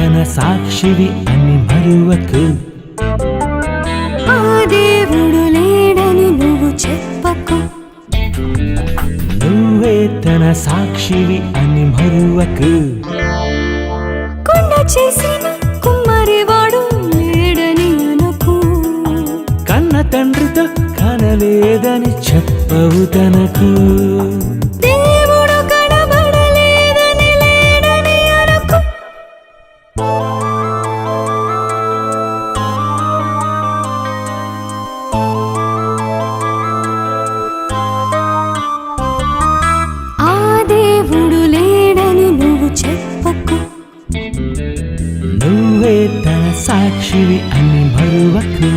తన సాక్షివి అని మరువకు. ఆ దేవుడు లేడని నువ్వు చెప్పకు. నువ్వే తన సాక్షివి అని మరువకు. కొండ చేసిన కుమ్మరివాడు లేడని అనకు. కన్న తండ్రితో కనలేదని చెప్పవు తనకు. దేవుడు కనబడలేదని లేడని అనకు. ఆ దేవుడు లేడని నువ్వు చెప్పకు. నువ్వే తన సాక్షివి అని మరువకు.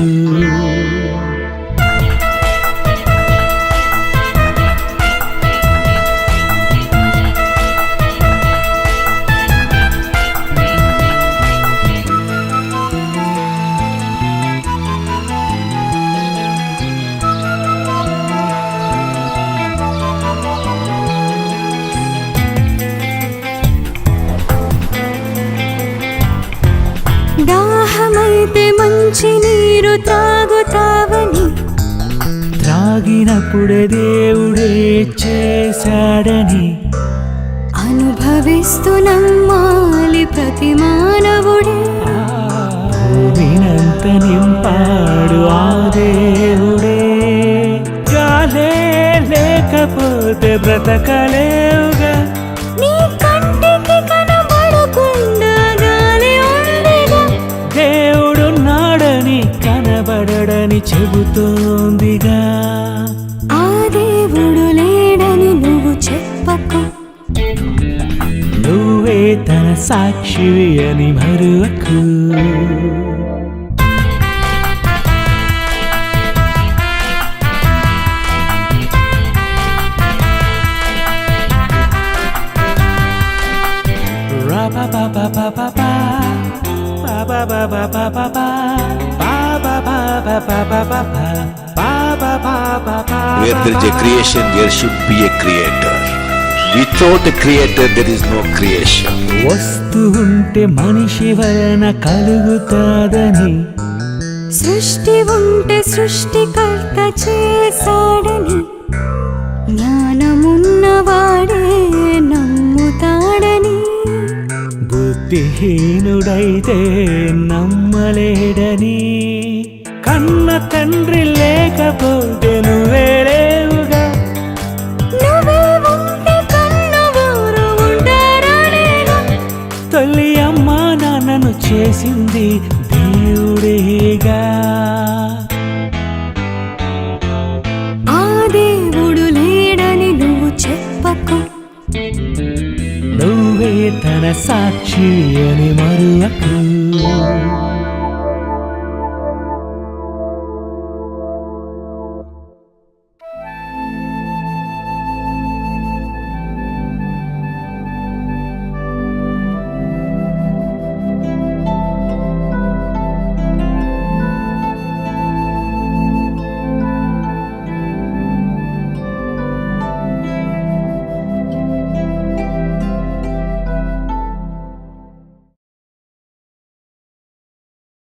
దాహమైతే మంచి నీరు త్రాగుతావని, త్రాగినప్పుడే దేవుడే చేశాడని అనుభవిస్తూ నమ్మాలి ప్రతి మానవుడే. భూమినంత నింపాడు ఆ దేవుడే. గాలే లేకపోతే బ్రతకలేవుగా. నీ కంటికి కనబడకుండా గాలి ఉండేగా. దేవుడున్నాడని కనబడడని చెబుతోందిగా. ఆ దేవుడు లేడని నువ్వు చెప్పకు. నువ్వే తన సాక్షివి అని మరువకు. Where there is a creation, there should be a creator. Without a creator, there is no creation. వస్తు ఉంటే మనిషి వలన కలుగుతాదని, సృష్టి ఉంటే సృష్టికర్త చేశాడని, జ్ఞానమున్నవాడే నమ్ముతాడని, బుద్ధిహీనుడైతే నమ్మలేడని. కన్న తండ్రి లేకపోతే నువ్వే లేవుగా. నువ్వే ఉంటే కన్నవారు ఉంటారనేగా. తల్లి అమ్మా నాన్నను చేసింది దేవుడేగా. ఆ దేవుడు లేడని నువ్వు చెప్పకు. నువ్వే తన సాక్షి అని మరువకు.